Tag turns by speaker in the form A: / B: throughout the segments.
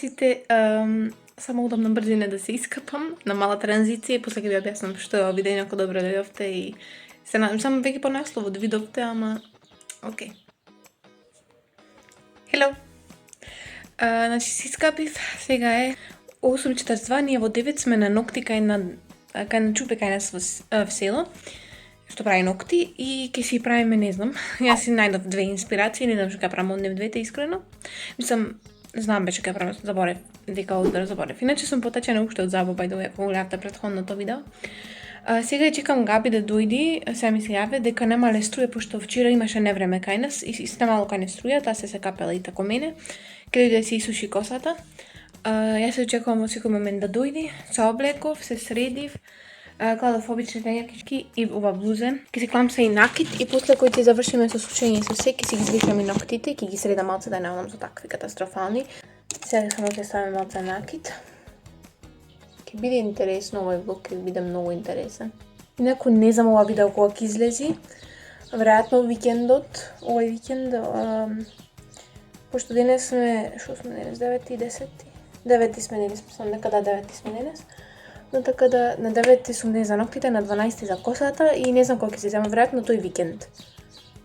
A: Познаците, само удобно брзина да се искапам на мала транзиција и после ќе ви објаснам што е видење ако добро дојдовте и се надам само веќе по насловот видовте, ама окей. Hello. Значи се искапив, сега е 8:42, ние во 9 сме на нокти кај на чупе кај нас во село, што прави нокти и ќе си правиме, не знам, јас си најдов две инспирации, не знам што ќе правам од нив двете искрено. Мислам, знам беше ќе правам, заборев, дека одбор заборев. Иначе сум потачена уште од забава, да ако гледавте претходното видео. Сега ја чекам Габи да дојди, сега ми се јаве дека нема ле струја, пошто вчера имаше невреме кај нас и снемало кај не струја, таа се капела и тако мене. Ќе дојде да се исуши косата. Јас се очекувам од секој момент да дојди, се облеков, се средив, кладов обични тенјакички и ова блузе. Ќе се кламса и накит и после кој ќе завршиме со сушење со се, ќе си ги извлечам и ноктите и ќе ги средам малце да немам со такви катастрофални. Сега само ќе ставим малце накит. Ќе биде интересно овој влог, ќе биде многу интересен. Инаку не знам ова видео кога ќе излези. Веројатно викендот, овој викенд, пошто денес сме, што сме денес, 9 и 10. 9 сме денес, мислам дека да 9 сме денес. Но така да на 9 сум ден за ноктите, на 12 за косата и не знам кога ќе се земам, веројатно тој викенд.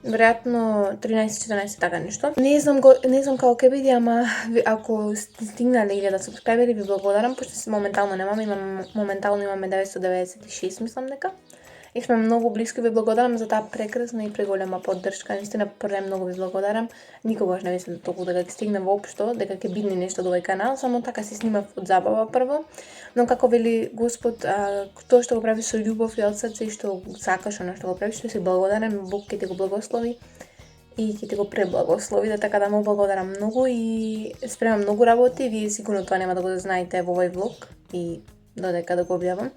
A: Веројатно 13-14 така нешто. Не знам како ќе биде, ама ако стигнале 1000 субскрайбери ви благодарам, пошто се моментално немаме, моментално имаме 996 мислам дека. И сме многу блиско, ви благодарам за таа прекрасна и преголема поддршка. Наистина прем многу ви благодарам. Никогаш не мислам толку дека ќе стигнам воопшто, дека ќе бидне нешто од овој канал, само така се снимав од забава прво. Но како вели Господ, тоа што го прави со љубов и од срце и што сакаш она што го правиш, што си благодарен, Бог ќе те го благослови и ќе те го преблагослови, да така да му благодарам многу и спремам многу работи, вие сигурно тоа нема да го знаете во овој влог и додека да го објавам.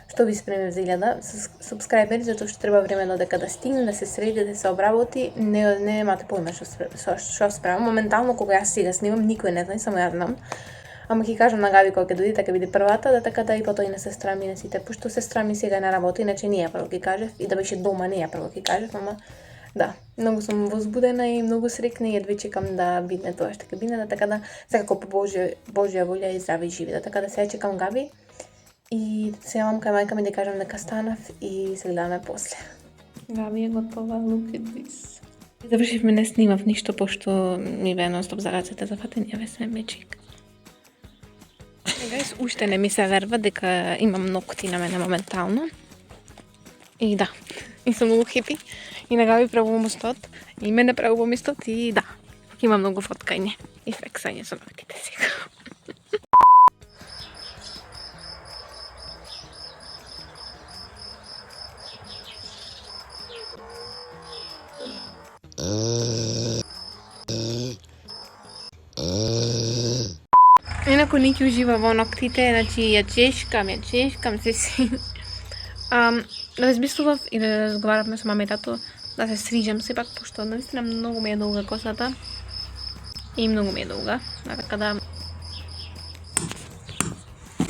A: Што ви спремив за 1000 субскрайбери, затоа што треба време додека да стигне, да се среди, да се обработи, не имате поима што справам. Моментално кога јас сега снимам, никој не знае, само јас знам. Ама ќе кажам на Габи кога ќе дојде, така биде првата, да така да и потоа и на сестра ми, на сите, пошто сестра ми сега е на работа, иначе не ја прво ќе кажев, и да беше дома не ја прво ќе кажев, ама да, многу сум возбудена и многу срекна и едве чекам да бидне тоа што ќе бидне, да така да секако по Божја волја и здраве и живи, да така да сега чекам Габи. И се јавам кај мајка ми да кажам дека станав и се гледаме после. Габи е готова, look at this. Завршивме, не снимав ништо, пошто ми бе нон-стоп за рацете зафатени, ја сме мечик. Гайс, уште не ми се верва дека имам нокти на мене моментално. И да, и сум многу хепи. И на Габи правувам устот, и мене правувам устот, и да, има многу фоткање и флексање со ноктите сега. Инаку Ники ужива во ноктите, значи ја чешкам се си. Разбисував и да разговаравме со мама и тато да се стрижам сепак, пошто наистина многу ми е долга косата и многу ми е долга, така да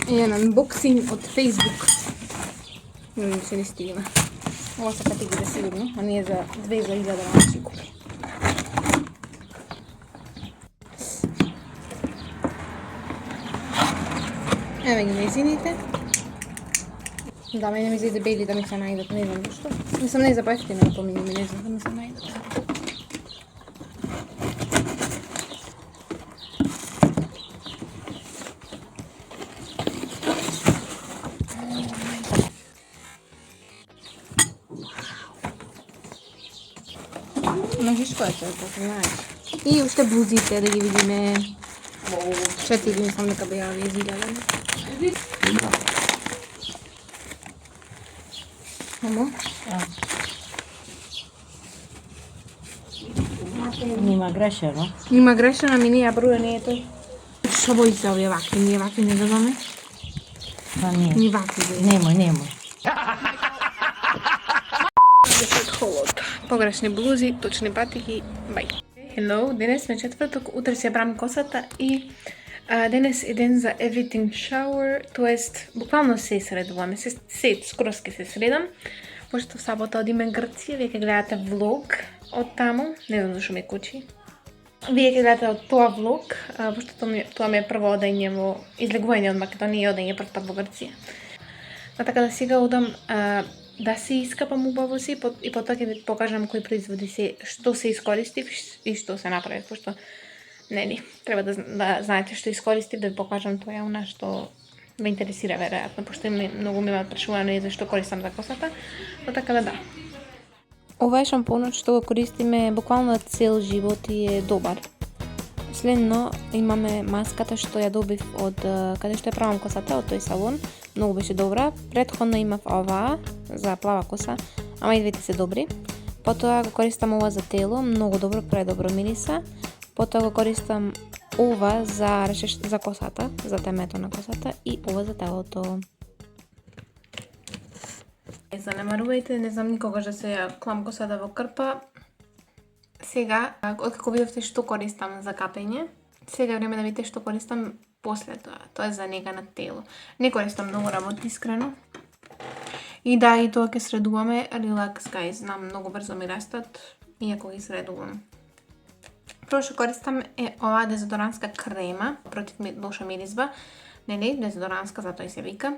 A: е на unboxing од Facebook. Не се не стигна. Ова се категорија сигурно, а не е за 2000 да си купи. Еве ги мезините. Да, мене ми зајде бели да ми се најдат, не знам што. Мислам не за поевтино, помини ми, не знам да ми се најдат. Можеш која тоа, знаеш. И уште блузите да ги видиме. 4 мислам дека беа овие 1000. Мамо?
B: Нима грешено.
A: Нима грешено, ми не ја броја, не е тој. Што бои се овие вакви, ние вакви не добаме?
B: Па не.
A: Ни вакви бои.
B: Немој.
A: Холод. Погрешни блузи, точни патики, бај. Hello, денес ме четврток, утре се брам косата и денес е ден за everything shower, тоест буквално се средуваме, скоро ќе се средам, пошто в сабота одиме Грција, вие ќе гледате влог од таму, не знам зашо ме кучи. Вие ќе гледате од тоа влог, пошто тоа ми е прво одење во излегување од Македонија и одење прв пат во Грција. Така да сега одам да се искапам убаво си и потоа ќе ви покажам кои производи што се искористив и што се направи, пошто нели треба да знаете што искористив, да ви покажам тоа она што ме интересира веројатно, пошто многу ми имаат прашување за што користам за косата, но така да. Ова е шампонот што го користиме буквално цел живот и е добар. Следно имаме маската што ја добив од каде што ја правам косата, од тој салон. Многу беше добра. Претходно имав оваа за плава коса, ама и двете се добри. Потоа го користам ова за тело, многу добро, предобро мириса. Потоа го користам ова за косата, за темето на косата и ова за телото. Занемарувајте, не знам никогаш да се ја клам косата во крпа. Сега, откако видовте што користам за капење, сега е време да видите што користам после тоа. Тоа е за нега на тело. Не користам многу работи, искрено. И да, и тоа ќе средуваме. Relax, guys, знам, многу брзо ми растат, иако ги средувам. Прво што користам е оваа дезодорантска крема против лоша миризба. Нели, дезодорантска, затоа и се вика.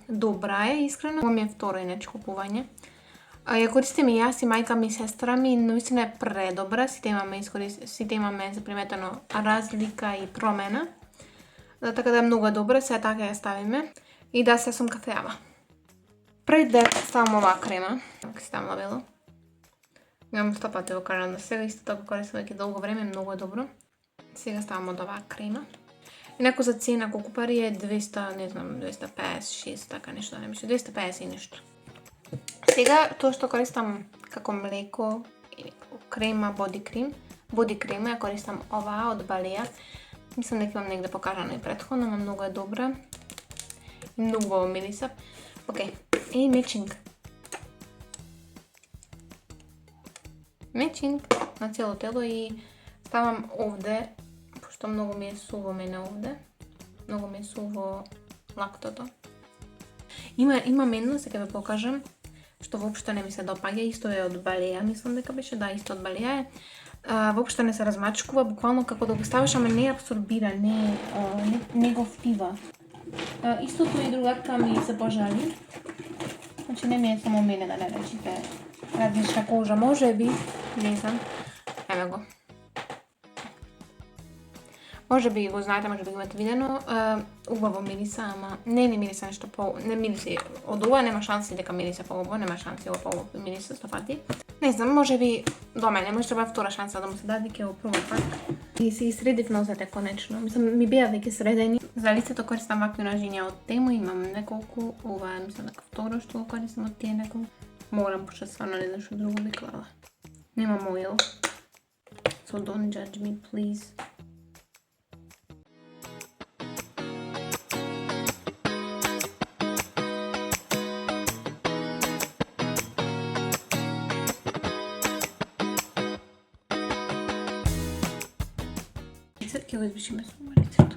A: Добра е, искрено. Ова ми е второ иначе купување. Ја користим и јас и мајка ми и сестра ми, но наистина е предобра. Сите имаме заприметено разлика и промена. Така да е многу добра, сега така ја ставиме. И да, се сум кафеава. Пред да ставам оваа крема, ќе ставам лабело. Имам 100 пати го кажам да сега, исто така користам веќе долго време, многу е добро. Сега ставам од оваа крема. Инаку за цена колку пари е 200, не знам, 256, така нешто, не мислам, 250 и нешто. Сега, тоа што користам како млеко или крема, боди крема, ја користам оваа од Балеја. Мислам дека имам негде покажано и претходно, но многу е добра. И многу убаво мириса. Океј, и мечинг. Мечинг на цело тело и ставам овде, пошто многу ми е суво мене овде. Многу ми е суво лактото. Има едно, сега ве покажам, што воопшто не ми се допаѓа, исто е од Балеја, мислам дека беше, да, исто од Балеја е. Воопшто не се размачкува, буквално како да го ставиш, ама не абсорбира, не го впива. Истото и другарка ми се пожали. Значи не ми е само мене да не речите различна кожа, може би, не знам. Еме го. Може би го знаете, може би го имате видено, убаво мириса, ама не мириса нешто не мириса, од ова нема шанси дека мириса поубаво, нема шанси ова поубаво мириса 100 пати. Не знам, може би до мене, може треба втора шанса да му се даде, ќе го пробам пак. И си средив нозете конечно, мислам ми беа веќе средени. За лицето користам вакви ножиња од Тему, имам неколку, ова е мислам дека второ што го користам од тие неколку. Морам, пошто стварно не знам што друго би клала. Немам оил. So don't judge me, please. Ќе го избришиме со лицето.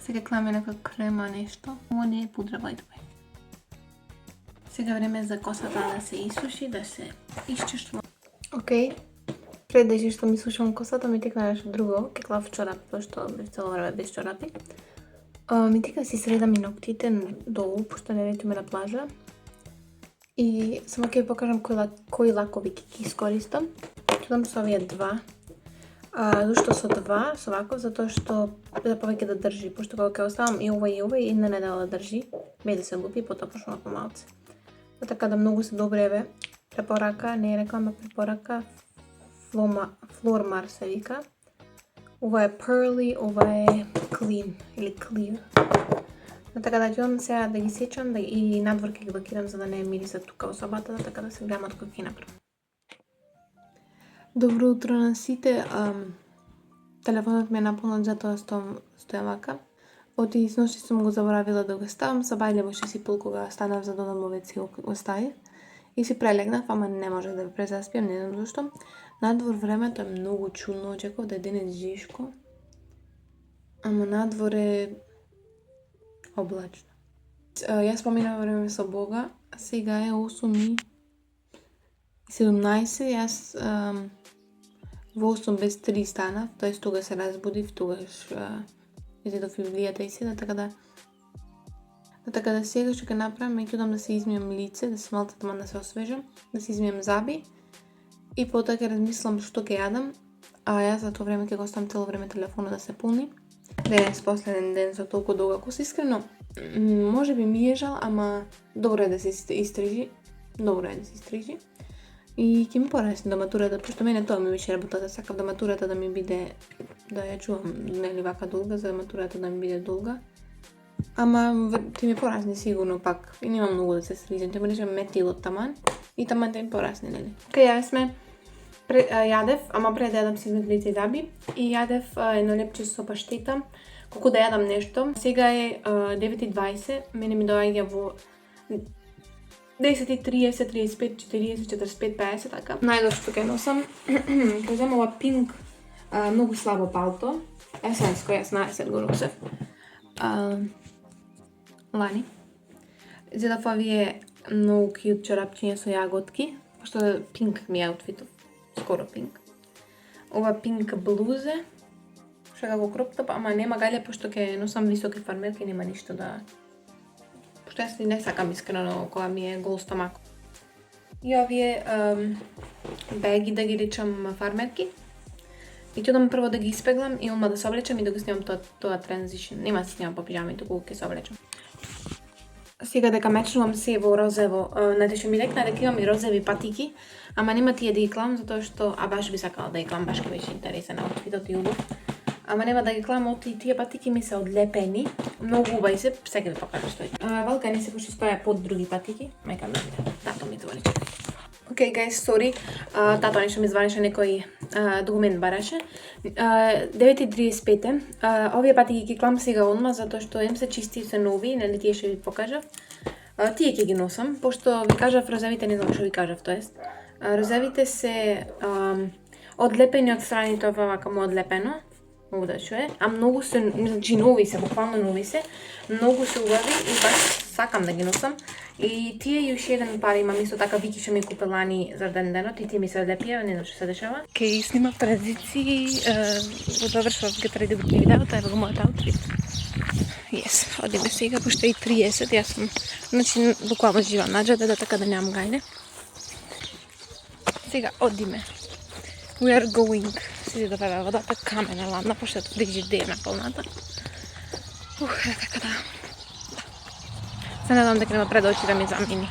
A: Сега кламе нека крема нешто. Ова не е пудра, by the way. Сега време за косата да се исуши, да се исчиштува. Океј. Пред да изчиштувам и сушувам косата, ми текна нешто друго. Ке клав чорапи, пошто бев цело време без чорапи. Ми тека си средам и ноктите долу, пошто не летиме на плажа. И само ќе ви покажам кои лакови ќе искористам. Чудам со овие два. Зашто со два, со ваков, затоа што за повеќе да држи, пошто кога ќе оставам и ова и една недела да држи, без да се лупи, потоа почнува помалце. Така да многу се добри, еве, препорака, не е реклама, препорака, Flormar се вика. Ова е Pearly, ова е Clean или Clear. Така да ќе сега да ги сечам и надвор ќе ги блокирам за да не мириса тука во собата, така да се гледам од кој ќе направам. Добро утро на сите. Телефонот ми е наполнат, затоа стојам вака. Од изноши сум го заборавила да го ставам, сабајлево ще си пил кога станав за додамовец и го оставив. И си прелегнав, ама не можех да презаспиам, не знам зашто. Надвор времето е многу чудно, очекував да е денес жишко. Ама надвор е облачно. Јас поминав време со Бога, сега е 8:17, јас во 8 без 3 станав, тоест тога се разбудив, тогаш изедов Библијата и седа, така да сега што ќе направам, ќе одам да се измијам лице, да се малку да се освежам, да се измијам заби и потоа ќе размислам што ќе јадам, а јас за тоа време ќе го оставам цело време телефонот да се пулни. Денес последен ден за толку долга коса, искрено, може би ми е жал, ама добро е да се истрижи. И ќе ми порасне до матурата, пошто мене тоа ми беше работата, сакав да матурата да ми биде, да ја чувам, нели вака долга, за матурата да ми биде долга. Ама ти ми порасне сигурно пак, и нема многу да се стрижам, ќе речем метилот таман, и таман да ми порасне, нели. Кај сме, јадев, ама пред да јадам си лице и заби, и јадев едно лепче со паштета, колку да јадам нешто. Сега е 9:20, мене ми доаѓа во 10:30, 35, 40, 45, 50, така. Најдов што ќе носам, ќе земам ова пинк, многу слабо палто, есенско, јас на есен го носев. Лани. Зедав овие многу кјут чорапчиња со јаготки, пошто пинк ми е аутфитов, скоро пинк. Ова пинк блузе, што е како кроп топ, ама нема гаља, пошто ќе носам високи фармерки, нема ништо да... Пошто јас не сакам искрено кога ми е гол стомак. И овие беги, да ги речам, фармерки. И ќе одам прво да ги испеглам и одма да се облечам и да го снимам тоа транзишн. Нема да се снимам по пижами, туку ќе се облечам. Сега дека мечнувам се во розево, што ми рекна дека имам и розеви патики, ама нема тие да ги клам, затоа што, баш би сакала да ги клам, баш ке беше интересен аутфитот и убав. Ама нема да ги клам, тие патики ми се одлепени, многу убави се, сега ви покажам што е. Валка не се пошто стоја под други патики, мајка ми виде, тато ми звони. Океј, guys, sorry, тато нешто ми званеше, некој документ бараше. 9:35, овие патики ги клам сега одма, затоа што се чисти, се нови, нели тие што ви покажав. Тие ќе ги носам, пошто ви кажав розевите, не знам што ви кажав, тоест. Розевите се одлепени од страните, ова вака му одлепено, могу да чуе, а многу се, значи нови се, буквално нови се, многу се убави и баш сакам да ги носам. И тие и уште еден пар имам исто така, Вики што ми купи лани за денот и тие ми се одлепија, не знам што се дешава. Кеј снимав традици, го завршував Get Ready With Me видеото, ево го мојот аутфит. Yes, одиме сега, пошто и 30, јас сум, значи буквално живам наџаде, да така да немам гајле. Сега одиме. We are going. Си да бева водата камена ладна, пошто фрижидер наполната. Така да. Се надам дека нема пред очи да ми замини.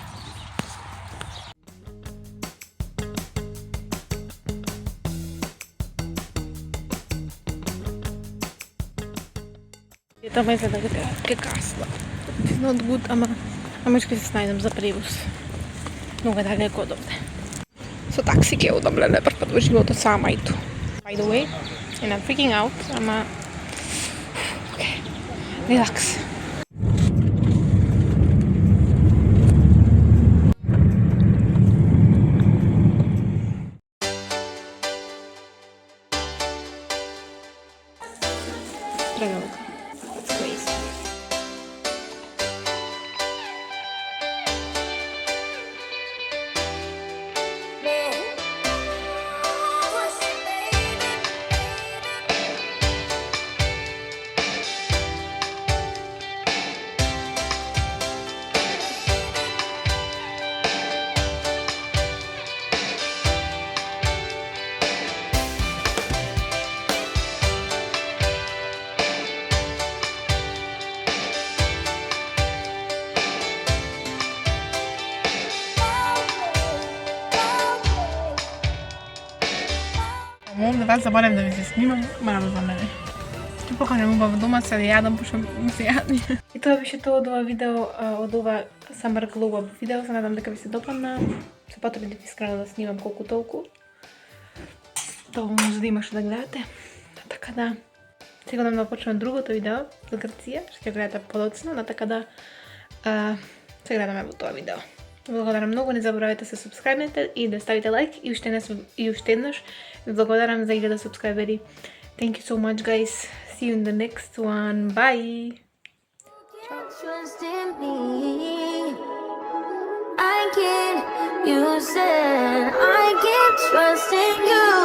A: Ето ме за да ќе касла. It's not good, ама ќе се снајдем за превоз. Многу е далеко од овде. Со такси ќе одам леле прв пат во животот сама и ту. By the way, and I'm freaking out, ама... Okay, relax. Тренировка. It's crazy. Овде заборев да ви се снимам, мраво за мене. Ќе покажам убав дома, се да јадам, пошто ми се јадни. И тоа беше тоа од ова видео, од ова Summer Glow Up видео. Се надам дека ви се допадна. Се потрудив искрено да снимам колку толку. Доволно за да има што да гледате. Така да, сега да почнем другото видео за Грција, што ќе гледате подоцна, така да се гледаме во тоа видео. Благодарам многу, не заборавајте да се субскрајбнете и да ставите лайк и уште еднаш ви благодарам за 1000 субскрајбери. Thank you so much, guys. See you in the next one. Bye.
C: Trust in me. I can't. You said I can't trust in you.